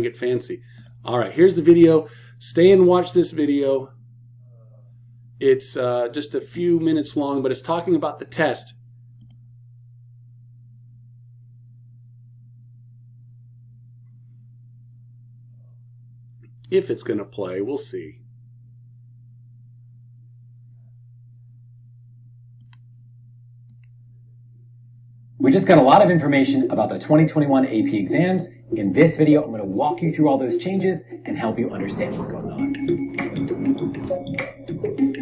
Get fancy. All right, here's the video. Stay and watch this video. It's just a few minutes long, but it's talking about the test. If it's going to play, we'll see. We just got a lot of information about the 2021 AP exams. In this video, I'm going to walk you through all those changes and help you understand what's going on.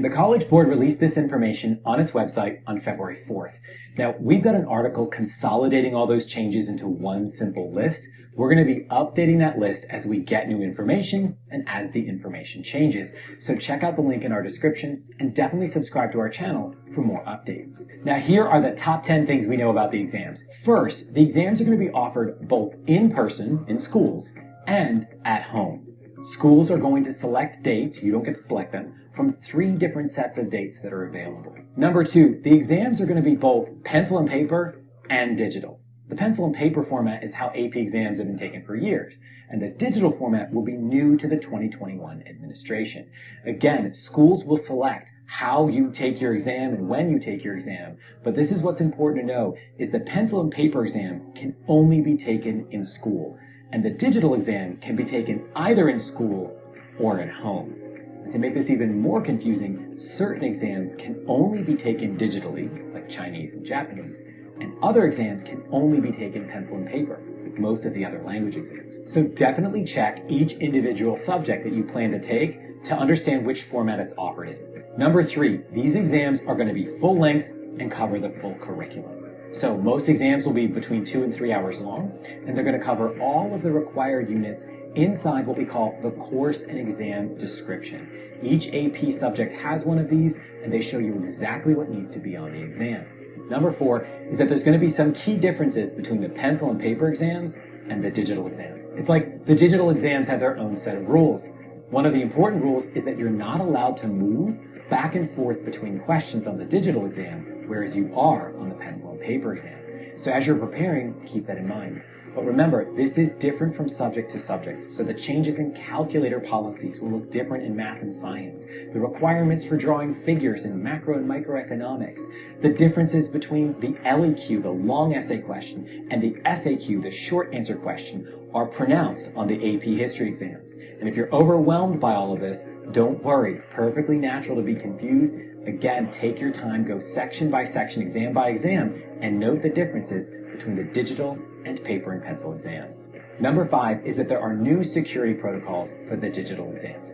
The College Board released this information on its website on February 4th. Now, we've got an article consolidating all those changes into one simple list. We're going to be updating that list as we get new information and as the information changes. So check out the link in our description and definitely subscribe to our channel for more updates. Now, here are the top 10 things we know about the exams. First, the exams are going to be offered both in person in schools and at home. Schools are going to select dates, you don't get to select them, from 3 different sets of dates that are available. Number 2, the exams are going to be both pencil and paper and digital. The pencil and paper format is how AP exams have been taken for years, and the digital format will be new to the 2021 administration. Again, schools will select how you take your exam and when you take your exam, but this is what's important to know, is the pencil and paper exam can only be taken in school, and the digital exam can be taken either in school or at home. And to make this even more confusing, certain exams can only be taken digitally, like Chinese and Japanese, and other exams can only be taken pencil and paper, like most of the other language exams. So definitely check each individual subject that you plan to take to understand which format it's offered in. Number 3, these exams are going to be full length and cover the full curriculum. So most exams will be between 2 and 3 hours long, and they're going to cover all of the required units inside what we call the course and exam description. Each AP subject has one of these, and they show you exactly what needs to be on the exam. Number 4 is that there's going to be some key differences between the pencil and paper exams and the digital exams. It's like the digital exams have their own set of rules. One of the important rules is that you're not allowed to move back and forth between questions on the digital exam, whereas you are on the pencil and paper exam. So as you're preparing, keep that in mind. But remember, this is different from subject to subject, so the changes in calculator policies will look different in math and science. The requirements for drawing figures in macro and microeconomics, the differences between the LEQ, the long essay question, and the SAQ, the short answer question, are pronounced on the AP history exams. And if you're overwhelmed by all of this, don't worry, it's perfectly natural to be confused. Again, take your time, go section by section, exam by exam, and note the differences between the digital and paper and pencil exams. Number 5 is that there are new security protocols for the digital exams.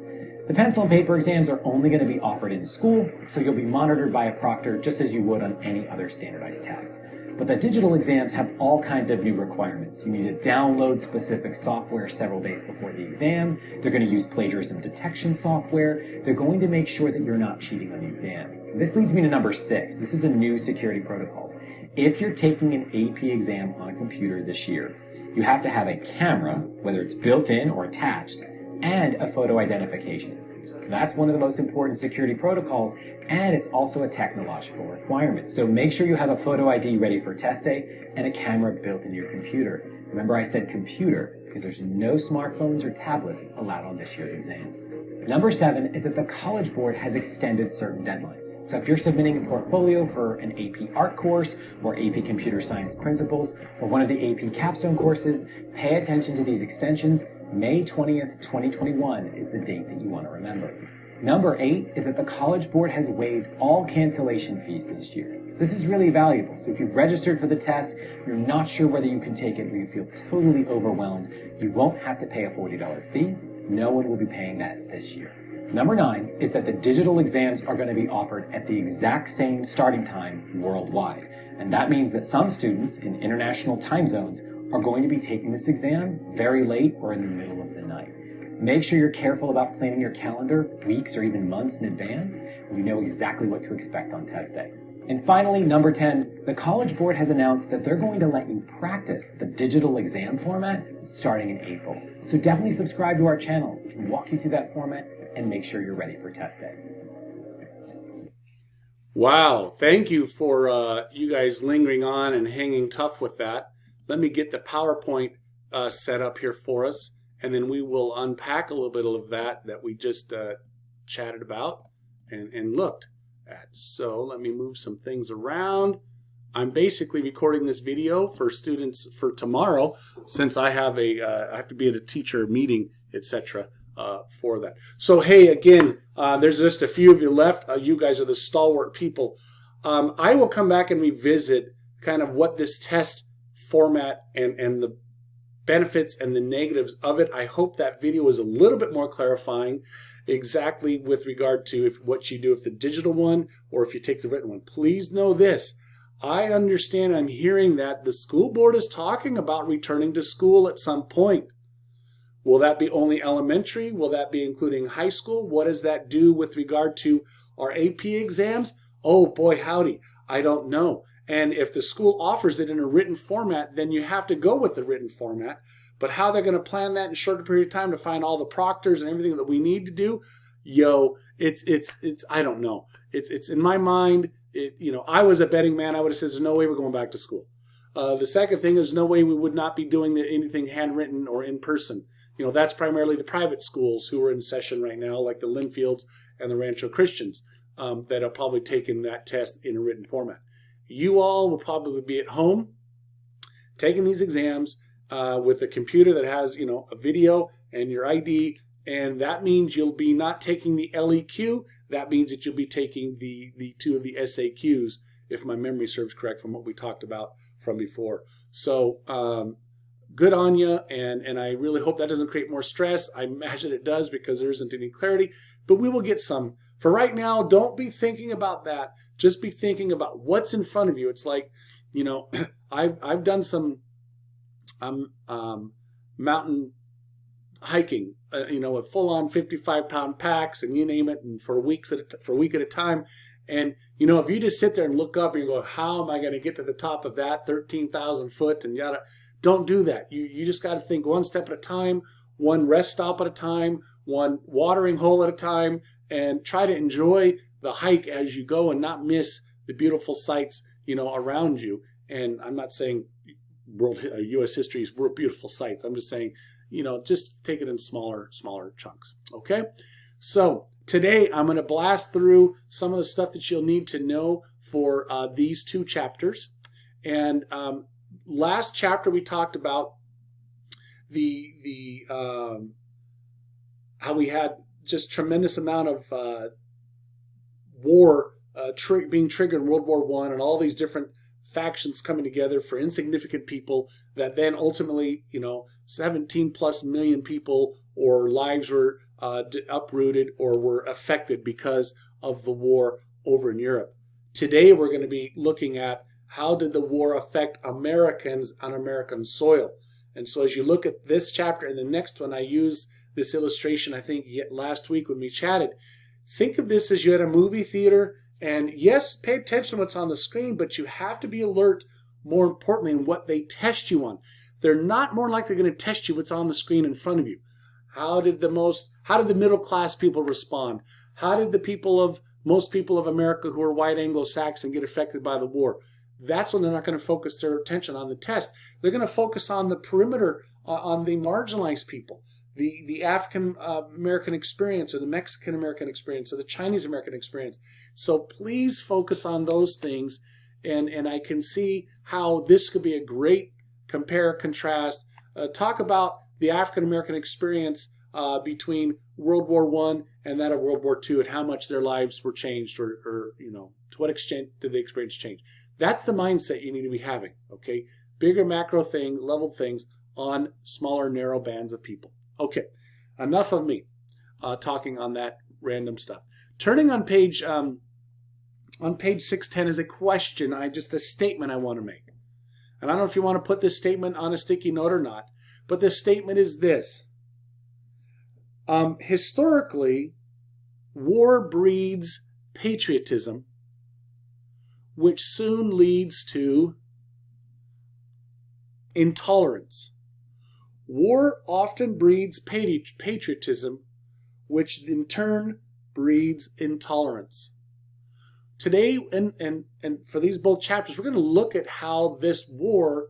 The pencil and paper exams are only going to be offered in school, so you'll be monitored by a proctor just as you would on any other standardized test. But the digital exams have all kinds of new requirements. You need to download specific software several days before the exam. They're going to use plagiarism detection software. They're going to make sure that you're not cheating on the exam. And this leads me to number 6. This is a new security protocol. If you're taking an AP exam on a computer this year, you have to have a camera, whether it's built in or attached, and a photo identification. That's one of the most important security protocols, and it's also a technological requirement. So make sure you have a photo ID ready for test day and a camera built in your computer. Remember I said computer because there's no smartphones or tablets allowed on this year's exams. Number 7 is that the College Board has extended certain deadlines. So if you're submitting a portfolio for an AP Art course or AP Computer Science Principles or one of the AP Capstone courses, pay attention to these extensions. May 20th, 2021 is the date that you want to remember. Number 8 is that the College Board has waived all cancellation fees this year. This is really valuable. So if you've registered for the test, you're not sure whether you can take it, or you feel totally overwhelmed, you won't have to pay a $40 fee. No one will be paying that this year. Number 9 is that the digital exams are going to be offered at the exact same starting time worldwide. And that means that some students in international time zones are going to be taking this exam very late or in the middle of the night. Make sure you're careful about planning your calendar weeks or even months in advance, and you know exactly what to expect on test day. And finally, number 10, the College Board has announced that they're going to let you practice the digital exam format starting in April. So definitely subscribe to our channel. We can walk you through that format and make sure you're ready for test day. Wow, thank you for you guys lingering on and hanging tough with that. Let me get the PowerPoint set up here for us, and then we will unpack a little bit of that we just chatted about and looked at. So let me move some things around. I'm basically recording this video for students for tomorrow, since I have I have to be at a teacher meeting, etc. For that. So hey, again, there's just a few of you left. You guys are the stalwart people. I will come back and revisit kind of what this test format and the benefits and the negatives of it. I hope that video is a little bit more clarifying, exactly with regard to what you do with the digital one or if you take the written one. Please know this. I understand, I'm hearing that the school board is talking about returning to school at some point. Will that be only elementary? Will that be including high school? What does that do with regard to our AP exams? Oh boy, howdy, I don't know. And if the school offers it in a written format, then you have to go with the written format. But how they're going to plan that in a shorter period of time to find all the proctors and everything that we need to do, it's I don't know. It's in my mind. I was a betting man. I would have said there's no way we're going back to school. The second thing is no way we would not be doing anything handwritten or in person. That's primarily the private schools who are in session right now, like the Linfields and the Rancho Christians, that are probably taking that test in a written format. You all will probably be at home taking these exams with a computer that has, a video and your ID, and that means you'll be not taking the LEQ. That means that you'll be taking the two of the SAQs, if my memory serves correct from what we talked about from before. So good on you, and I really hope that doesn't create more stress. I imagine it does because there isn't any clarity, but we will get some. For right now, don't be thinking about that. Just be thinking about what's in front of you. It's like, I've done some mountain hiking, with full-on 55-pound packs and you name it, and for a week at a time. And if you just sit there and look up and you go, how am I going to get to the top of that 13,000 foot and yada? Don't do that. You just got to think one step at a time, one rest stop at a time, one watering hole at a time, and try to enjoy the hike as you go and not miss the beautiful sights around you. And I'm not saying U.S. history is beautiful sights. I'm just saying, just take it in smaller chunks. Okay? So today I'm going to blast through some of the stuff that you'll need to know for these two chapters. And last chapter we talked about the how we had just tremendous amount of war being triggered in World War I, and all these different factions coming together for insignificant people that then ultimately, 17 plus million people or lives were uprooted or were affected because of the war over in Europe. Today we're going to be looking at how did the war affect Americans on American soil. And so as you look at this chapter and the next one, I used this illustration, I think, last week when we chatted. Think of this as you had a movie theater, and yes, pay attention to what's on the screen, but you have to be alert, more importantly, in what they test you on. They're not more likely going to test you what's on the screen in front of you. How did the middle class people respond? How did most people of America who are white Anglo-Saxon get affected by the war? That's when they're not going to focus their attention on the test. They're going to focus on the perimeter, on the marginalized people, the African American experience, or the Mexican American experience, or the Chinese American experience. So please focus on those things, and I can see how this could be a great compare, contrast. Talk about the African American experience between World War I and that of World War II, and how much their lives were changed, or to what extent did the experience change. That's the mindset you need to be having, okay? Bigger macro level things on smaller, narrow bands of people. Okay, enough of me talking on that random stuff. Turning on page 610 is a question, a statement I want to make. And I don't know if you want to put this statement on a sticky note or not, but the statement is this. Historically, war breeds patriotism, which soon leads to intolerance. War often breeds patriotism, which in turn breeds intolerance. Today, and for these both chapters, we're going to look at how this war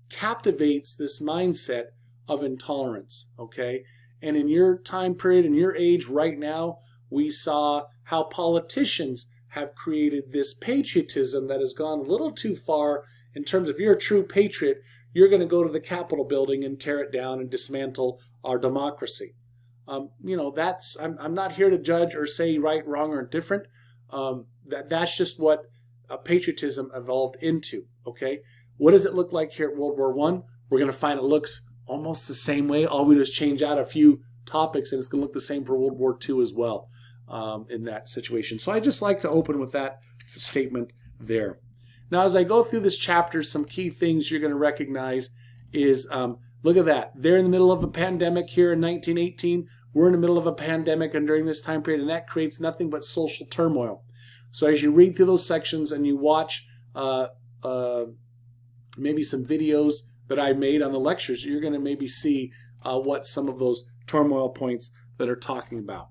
captivates this mindset of intolerance, okay? And in your time period, in your age right now, we saw how politicians have created this patriotism that has gone a little too far in terms of, if you're a true patriot, you're going to go to the Capitol building and tear it down and dismantle our democracy. I'm not here to judge or say right, wrong, or indifferent. That's just what patriotism evolved into, okay? What does it look like here at World War I? We're going to find it looks almost the same way. All we do is change out a few topics, and it's going to look the same for World War II as well in that situation. So I just like to open with that statement there. Now, as I go through this chapter, some key things you're going to recognize is, look at that. They're in the middle of a pandemic here in 1918. We're in the middle of a pandemic and during this time period, and that creates nothing but social turmoil. So as you read through those sections and you watch maybe some videos that I made on the lectures, you're going to maybe see what some of those turmoil points that are talking about.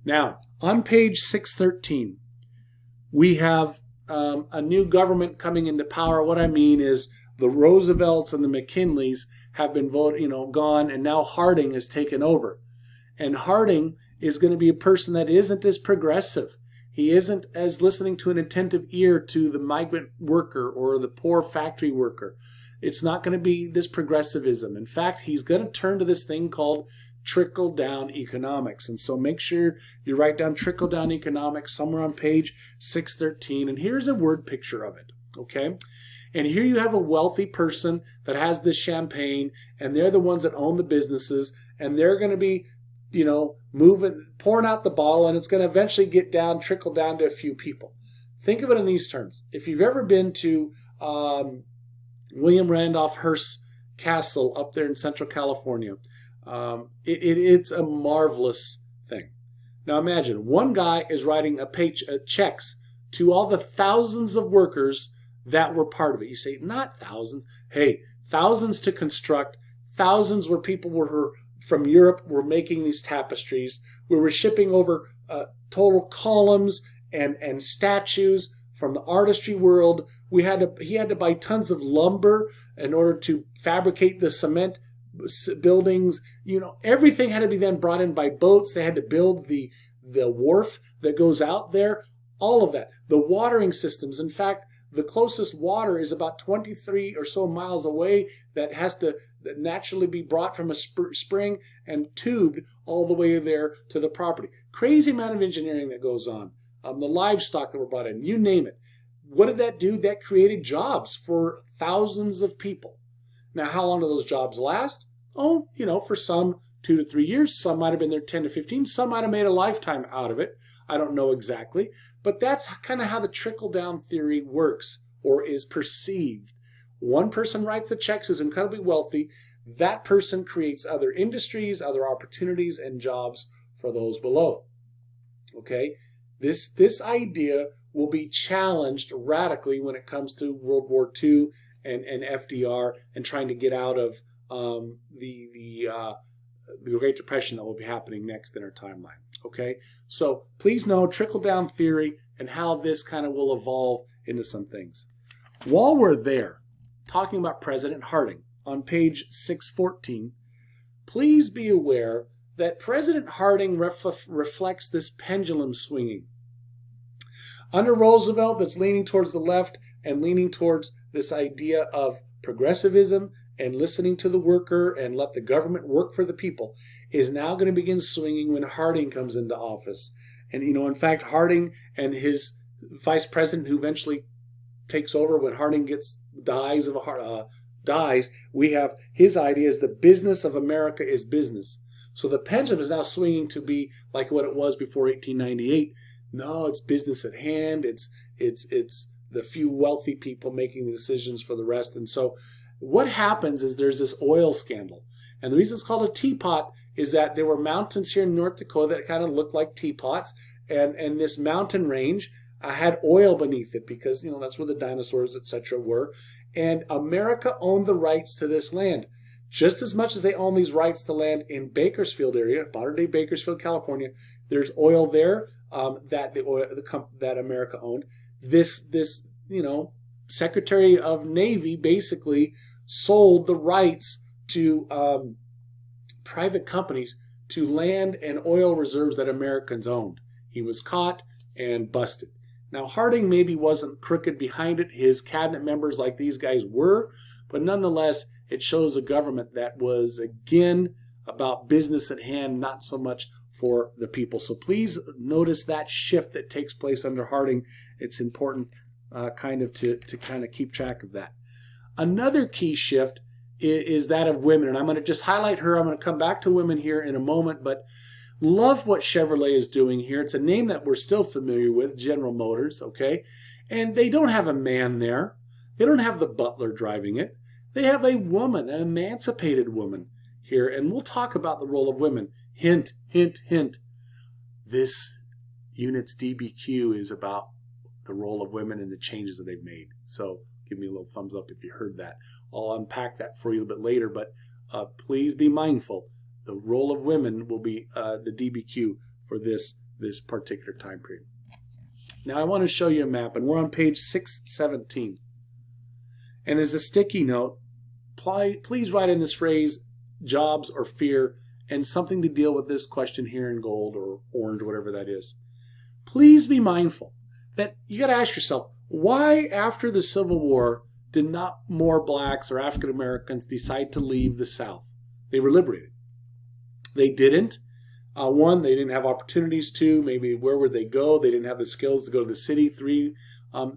Now, on page 613, we have a new government coming into power. What I mean is the Roosevelts and the McKinleys have been gone, and now Harding has taken over. And Harding is going to be a person that isn't as progressive. He isn't as listening to an attentive ear to the migrant worker or the poor factory worker. It's not going to be this progressivism. In fact, he's going to turn to this thing called trickle-down economics. And so make sure you write down trickle-down economics somewhere on page 613. And here's a word picture of it, okay? And here you have a wealthy person that has this champagne, and they're the ones that own the businesses, and they're going to be, pouring out the bottle, and it's going to eventually trickle down to a few people. Think of it in these terms. If you've ever been to William Randolph Hearst's castle up there in Central California, it's a marvelous thing. Now imagine, one guy is writing checks to all the thousands of workers that were part of it. You say, not thousands. Hey, thousands to construct, thousands where people were from Europe were making these tapestries. We were shipping over total columns and statues from the artistry world. He had to buy tons of lumber in order to fabricate the cement buildings. Everything had to be then brought in by boats. They had to build the wharf that goes out there. All of that. The watering systems. In fact, the closest water is about 23 or so miles away that has to naturally be brought from a spring and tubed all the way there to the property. Crazy amount of engineering that goes on. The livestock that were brought in, you name it. What did that do? That created jobs for thousands of people. Now, how long do those jobs last? Oh, for some 2 to 3 years. Some might have been there 10 to 15. Some might have made a lifetime out of it. I don't know exactly. But that's kind of how the trickle-down theory works or is perceived. One person writes the checks who's incredibly wealthy. That person creates other industries, other opportunities, and jobs for those below. Okay? This idea will be challenged radically when it comes to World War II and FDR and trying to get out of the Great Depression that will be happening next in our timeline. Okay, so please know trickle-down theory and how this kind of will evolve into some things. While we're there, talking about President Harding on page 614, please be aware that President Harding reflects this pendulum swinging. Under Roosevelt, that's leaning towards the left and leaning towards this idea of progressivism and listening to the worker and let the government work for the people, is now going to begin swinging when Harding comes into office. And, in fact, Harding and his vice president, who eventually takes over when Harding dies, we have his idea is the business of America is business. So the pendulum is now swinging to be like what it was before 1898. No, it's business at hand. It's the few wealthy people making the decisions for the rest. And so what happens is there's this oil scandal. And the reason it's called a teapot is that there were mountains here in North Dakota that kind of looked like teapots. And this mountain range had oil beneath it because, that's where the dinosaurs, etc. were. And America owned the rights to this land. Just as much as they own these rights to land in Bakersfield area, modern-day Bakersfield, California, there's oil there that America owned. This Secretary of Navy basically sold the rights to private companies to land and oil reserves that Americans owned. He was caught and busted. Now, Harding maybe wasn't crooked behind it. His cabinet members like these guys were, but nonetheless, it shows a government that was, again, about business at hand, not so much for the people. So please notice that shift that takes place under Harding. It's important to kind of keep track of that. Another key shift is that of women, and I'm going to just highlight her. I'm going to come back to women here in a moment, but love what Chevrolet is doing here. It's a name that we're still familiar with, General Motors, okay? And they don't have a man there. They don't have the butler driving it. They have a woman, an emancipated woman here, and we'll talk about the role of women. Hint, hint, hint. This unit's DBQ is about the role of women and the changes that they've made. So give me a little thumbs up if you heard that. I'll unpack that for you a bit later, but please be mindful. The role of women will be the DBQ for this particular time period. Now I want to show you a map, and we're on page 617. And as a sticky note, please write in this phrase, jobs or fear, and something to deal with this question here in gold or orange, whatever that is. Please be mindful that you got to ask yourself, why after the Civil War did not more blacks or African Americans decide to leave the South? They were liberated. They didn't. One, they didn't have opportunities. Two, maybe where would they go? They didn't have the skills to go to the city. Three,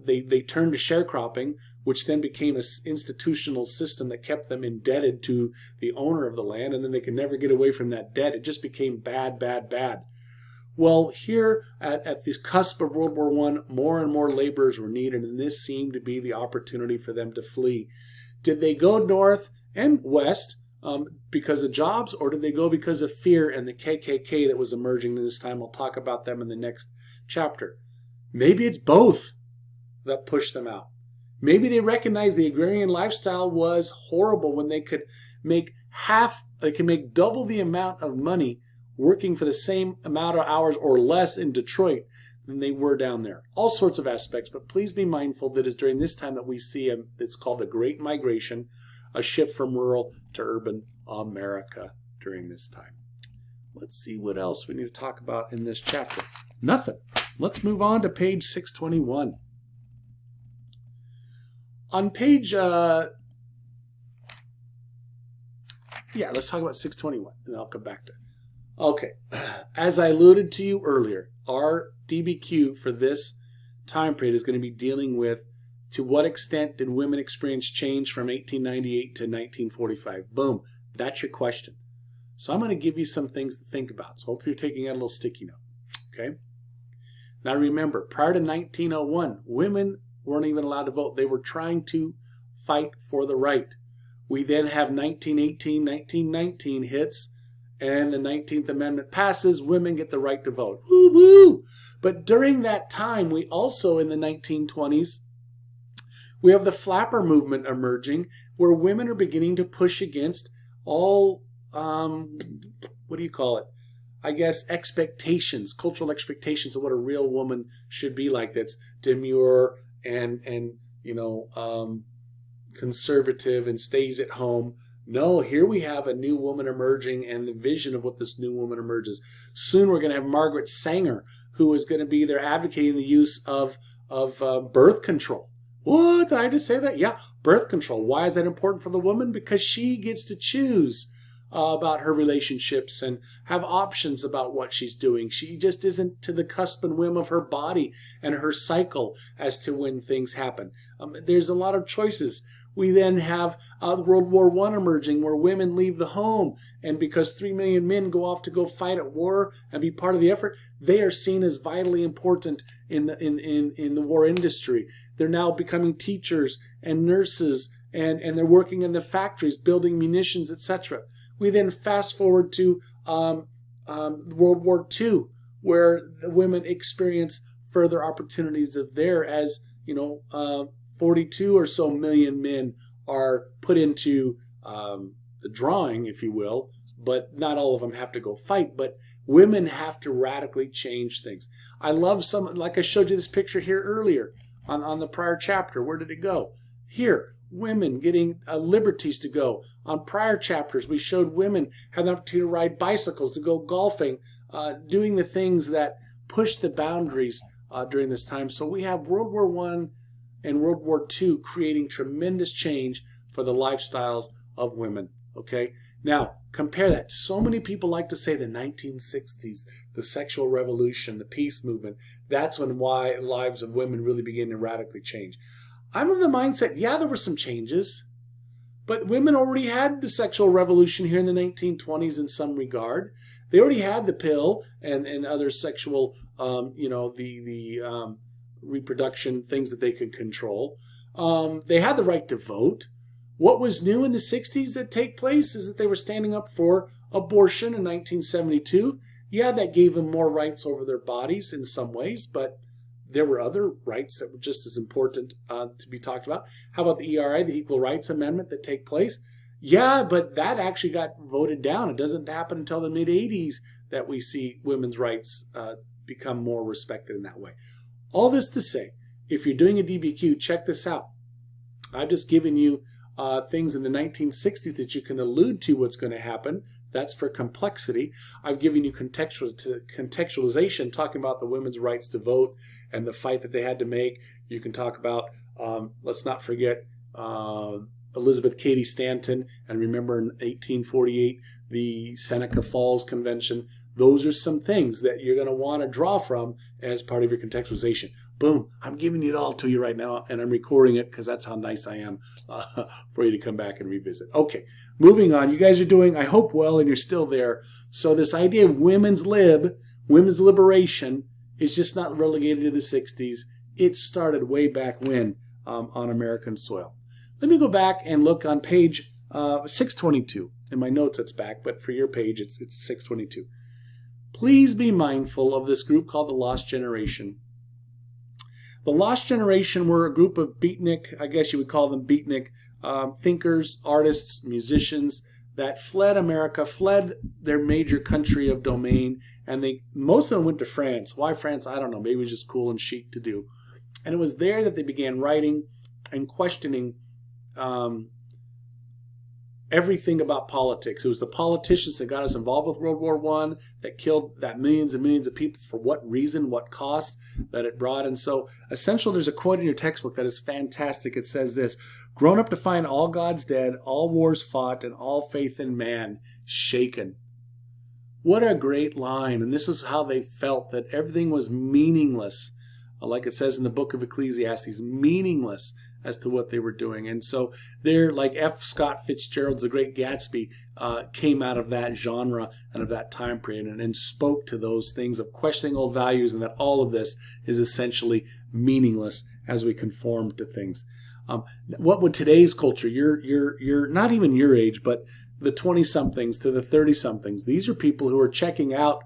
they turned to sharecropping, which then became an institutional system that kept them indebted to the owner of the land, and then they could never get away from that debt. It just became bad, bad, bad. Well, here at this cusp of World War I, more and more laborers were needed, and this seemed to be the opportunity for them to flee. Did they go north and west because of jobs, or did they go because of fear and the KKK that was emerging this time? I'll talk about them in the next chapter. Maybe it's both that pushed them out. Maybe they recognized the agrarian lifestyle was horrible when they could make double the amount of money working for the same amount of hours or less in Detroit than they were down there. All sorts of aspects, but please be mindful that it's during this time that we see it's called the Great Migration, a shift from rural to urban America during this time. Let's see what else we need to talk about in this chapter. Nothing. Let's move on to page 621. On page, let's talk about 621, and I'll come back to it. Okay, as I alluded to you earlier, our DBQ for this time period is going to be dealing with to what extent did women experience change from 1898 to 1945? Boom, that's your question. So I'm going to give you some things to think about. So hope you're taking out a little sticky note, okay? Now remember, prior to 1901, women weren't even allowed to vote. They were trying to fight for the right. We then have 1918, 1919 hits, and the 19th Amendment passes. Women get the right to vote. Woo woo! But during that time, we also, in the 1920s, we have the flapper movement emerging, where women are beginning to push against all, expectations, cultural expectations of what a real woman should be like. That's demure and conservative and stays at home. No, here we have a new woman emerging and the vision of what this new woman emerges. Soon we're going to have Margaret Sanger, who is going to be there advocating the use of birth control. What? Did I just say that? Yeah, birth control. Why is that important for the woman? Because she gets to choose about her relationships and have options about what she's doing. She just isn't to the cusp and whim of her body and her cycle as to when things happen. There's a lot of choices. We then have World War I emerging, where women leave the home, and because 3 million men go off to go fight at war and be part of the effort, they are seen as vitally important in the war industry. They're now becoming teachers and nurses, and they're working in the factories, building munitions, etc. We then fast forward to World War II, where the women experience further opportunities of there, as 42 or so million men are put into the drawing, if you will, but not all of them have to go fight. But women have to radically change things. I love like I showed you this picture here earlier on the prior chapter. Where did it go? Here, women getting liberties to go. On prior chapters, we showed women have the opportunity to ride bicycles, to go golfing, doing the things that push the boundaries during this time. So we have World War I and World War II creating tremendous change for the lifestyles of women. Okay, now compare that. So many people like to say the 1960s, the sexual revolution, the peace movement. That's when lives of women really begin to radically change. I'm of the mindset, yeah, there were some changes, but women already had the sexual revolution here in the 1920s in some regard. They already had the pill and other sexual, the reproduction things that they could control. They had the right to vote. What was new in the 60s that take place is that they were standing up for abortion in 1972. Yeah, that gave them more rights over their bodies in some ways, but there were other rights that were just as important to be talked about. How about the ERA, the Equal Rights Amendment that take place? Yeah, but that actually got voted down. It doesn't happen until the mid-'80s that we see women's rights become more respected in that way. All this to say, if you're doing a DBQ, check this out. I've just given you things in the 1960s that you can allude to what's going to happen. That's for complexity. I've given you contextualization, talking about the women's rights to vote and the fight that they had to make. You can talk about, let's not forget, Elizabeth Cady Stanton, and remember in 1848, the Seneca Falls Convention. Those are some things that you're going to want to draw from as part of your contextualization. Boom, I'm giving it all to you right now, and I'm recording it because that's how nice I am for you to come back and revisit. Okay, moving on. You guys are doing, I hope, well, and you're still there. So this idea of women's liberation, is just not relegated to the 60s. It started way back when on American soil. Let me go back and look on page 622. In my notes, it's back, but for your page, it's 622. Please be mindful of this group called the Lost Generation. The Lost Generation were a group of beatnik, I guess you would call them beatnik, thinkers, artists, musicians that fled America, fled their major country of domain, and most of them went to France. Why France? I don't know. Maybe it was just cool and chic to do. And it was there that they began writing and questioning everything about politics. It was the politicians that got us involved with World War I, that killed that millions and millions of people. For what reason, what cost that it brought. And so essentially, there's a quote in your textbook that is fantastic. It says this: grown up to find all gods dead, all wars fought, and all faith in man shaken. What a great line. And this is how they felt, that everything was meaningless. Like it says in the book of Ecclesiastes, meaningless as to what they were doing. And so they're like F. Scott Fitzgerald's The Great Gatsby came out of that genre and of that time period and spoke to those things of questioning old values, and that all of this is essentially meaningless as we conform to things. What would today's culture, you're not even your age, but the 20-somethings to the 30-somethings, these are people who are checking out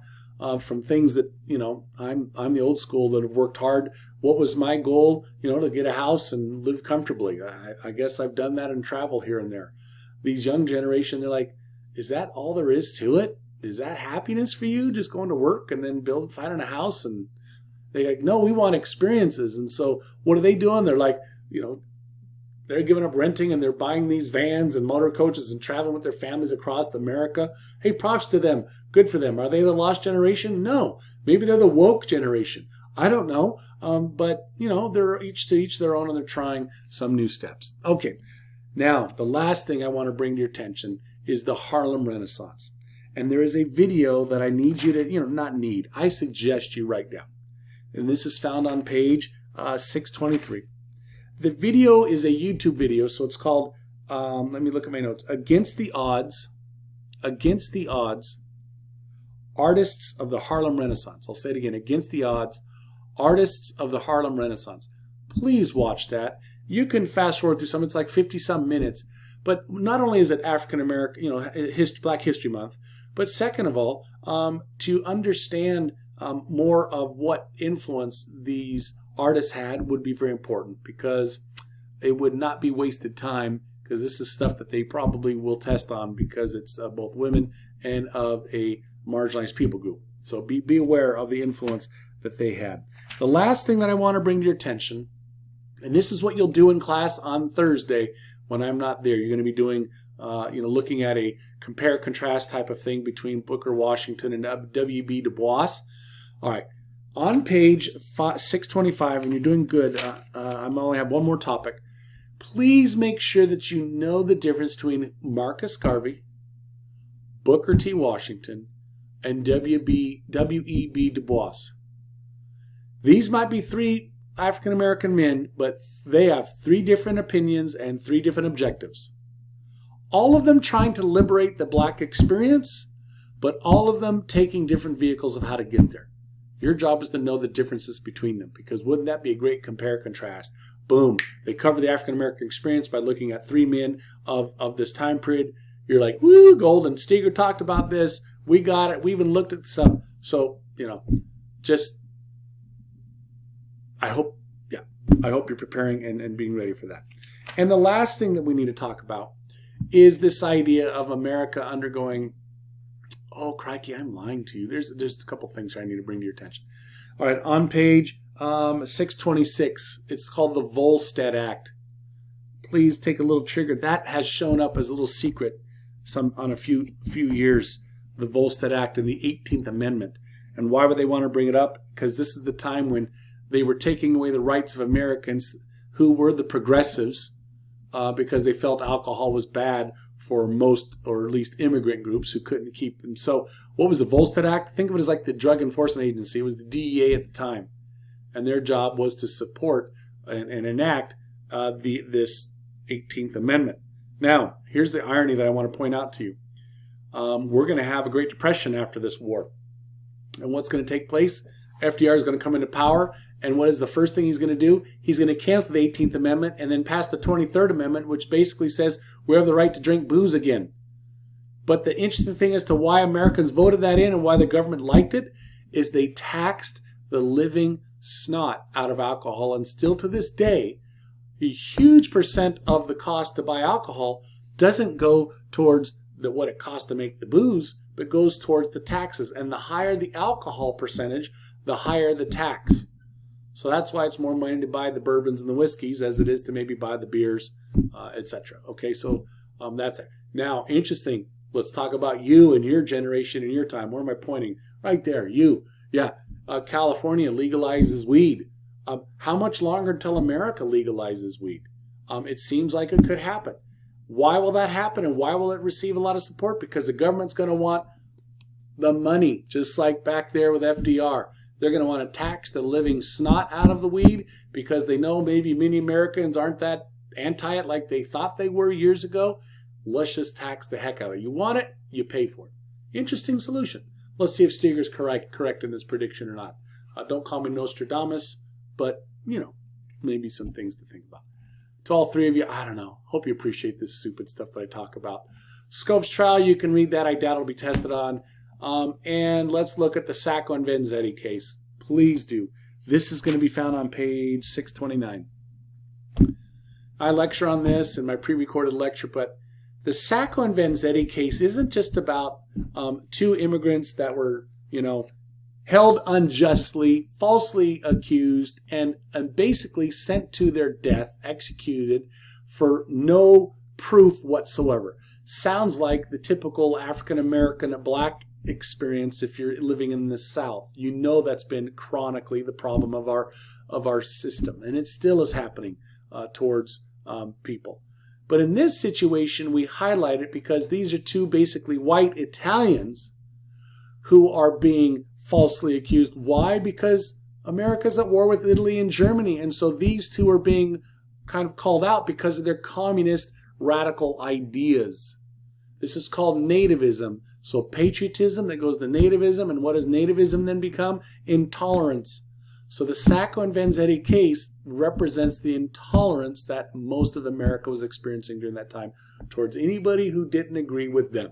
from things that, I'm the old school that have worked hard. What was my goal? To get a house and live comfortably. I guess I've done that and travel here and there. These young generation, they're like, is that all there is to it? Is that happiness for you? Just going to work and then finding a house? And they're like, no, we want experiences. And so what are they doing? They're like, they're giving up renting and they're buying these vans and motor coaches and traveling with their families across America. Hey, props to them. Good for them. Are they the lost generation? No. Maybe they're the woke generation. I don't know. But, they're each to each their own, and they're trying some new steps. Okay. Now, the last thing I want to bring to your attention is the Harlem Renaissance. And there is a video that I need you to, I suggest you write down. And this is found on page 623. The video is a YouTube video, so it's called, let me look at my notes, Against the Odds, Artists of the Harlem Renaissance. I'll say it again, Against the Odds, Artists of the Harlem Renaissance. Please watch that. You can fast forward through some, it's like 50-some minutes, but not only is it African American, Black History Month, but second of all, to understand more of what influence these artists had would be very important, because it would not be wasted time, because this is stuff that they probably will test on, because it's both women and of a marginalized people group. So be aware of the influence that they had. The last thing that I want to bring to your attention, and this is what you'll do in class on Thursday when I'm not there. You're going to be doing, looking at a compare-contrast type of thing between Booker Washington and W.B. Du Bois. All right. On page 625, and you're doing good, I only have one more topic. Please make sure that you know the difference between Marcus Garvey, Booker T. Washington, and W.E.B. Du Bois. These might be three African American men, but they have three different opinions and three different objectives. All of them trying to liberate the black experience, but all of them taking different vehicles of how to get there. Your job is to know the differences between them, because wouldn't that be a great compare-contrast? Boom. They cover the African American experience by looking at three men of this time period. You're like, woo, golden. Steeger talked about this. We got it. We even looked at some. So, I hope you're preparing and being ready for that. And the last thing that we need to talk about is this idea of America undergoing, oh, crikey, I'm lying to you. There's a couple things here I need to bring to your attention. All right, on page 626, it's called the Volstead Act. Please take a little trigger. That has shown up as a little secret on a few years, the Volstead Act and the 18th Amendment. And why would they want to bring it up? Because this is the time when they were taking away the rights of Americans who were the progressives because they felt alcohol was bad for most, or at least immigrant groups who couldn't keep them. So what was the Volstead Act? Think of it as like the Drug Enforcement Agency. It was the DEA at the time. And their job was to support and enact this 18th Amendment. Now, here's the irony that I want to point out to you. We're going to have a Great Depression after this war. And what's going to take place? FDR is going to come into power, and what is the first thing he's going to do? He's going to cancel the 18th Amendment and then pass the 23rd Amendment, which basically says we have the right to drink booze again. But the interesting thing as to why Americans voted that in and why the government liked it is they taxed the living snot out of alcohol, and still to this day, a huge percent of the cost to buy alcohol doesn't go towards what it costs to make the booze, but goes towards the taxes. And the higher the alcohol percentage, the higher the tax. So that's why it's more money to buy the bourbons and the whiskeys as it is to maybe buy the beers, etc. Okay, so that's it. Now, interesting. Let's talk about you and your generation and your time. Where am I pointing? Right there, you. Yeah, California legalizes weed. How much longer until America legalizes weed? It seems like it could happen. Why will that happen, and why will it receive a lot of support? Because the government's going to want the money, just like back there with FDR. They're going to want to tax the living snot out of the weed because they know maybe many Americans aren't that anti it like they thought they were years ago. Let's just tax the heck out of it. You want it, you pay for it. Interesting solution. Let's see if Steeger's correct in this prediction or not. Don't call me Nostradamus, but, maybe some things to think about. To all three of you, I don't know. Hope you appreciate this stupid stuff that I talk about. Scopes trial, you can read that. I doubt it'll be tested on. And let's look at the Sacco and Vanzetti case. Please do. This is going to be found on page 629. I lecture on this in my pre-recorded lecture, but the Sacco and Vanzetti case isn't just about two immigrants that were, held unjustly, falsely accused, and basically sent to their death, executed for no proof whatsoever. Sounds like the typical African-American black experience if you're living in the South. You know that's been chronically the problem of our system, and it still is happening towards people. But in this situation, we highlight it because these are two basically white Italians who are being falsely accused. Why? Because America's at war with Italy and Germany, and so these two are being kind of called out because of their communist radical ideas. This is called nativism. So patriotism that goes to nativism, and what does nativism then become? Intolerance. So the Sacco and Vanzetti case represents the intolerance that most of America was experiencing during that time towards anybody who didn't agree with them.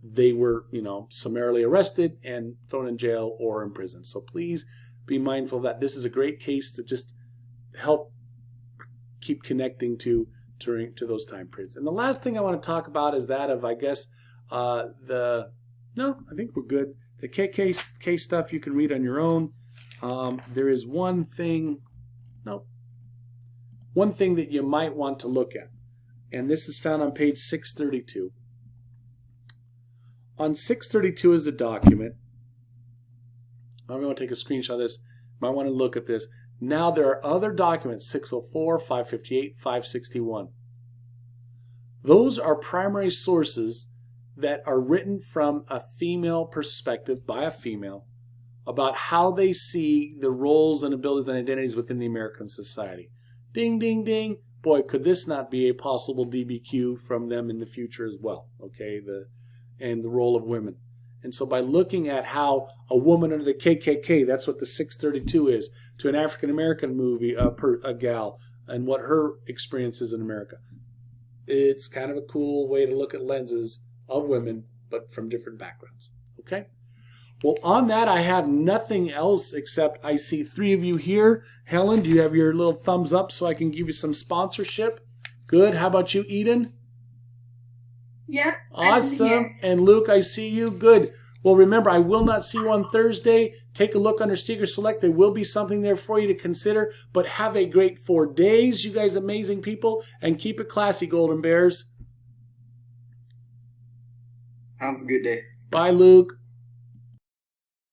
They were, summarily arrested and thrown in jail or in prison. So please be mindful that this is a great case to just help keep connecting to those time periods. And the last thing I want to talk about is that of, I guess, I think we're good. The case stuff you can read on your own. There is one thing. Nope. one thing that you might want to look at. And this is found on page 632. On 632 is a document. I'm going to take a screenshot of this. Might want to look at this. Now there are other documents, 604, 558, 561. Those are primary sources that are written from a female perspective by a female about how they see the roles and abilities and identities within the American society. Ding, ding, ding. Boy, could this not be a possible DBQ from them in the future as well, okay, and the role of women. And so by looking at how a woman under the KKK, that's what the 632 is, to an African-American movie, a gal, and what her experience is in America. It's kind of a cool way to look at lenses of women, but from different backgrounds, okay? Well, on that, I have nothing else except I see 3 of you here. Helen, do you have your little thumbs up so I can give you some sponsorship? Good. How about you, Eden? Yeah. Awesome. And Luke, I see you. Good. Well, remember, I will not see you on Thursday. Take a look under Steeger Select. There will be something there for you to consider. But have a great 4 days, you guys amazing people. And keep it classy, Golden Bears. Have a good day. Bye, Luke.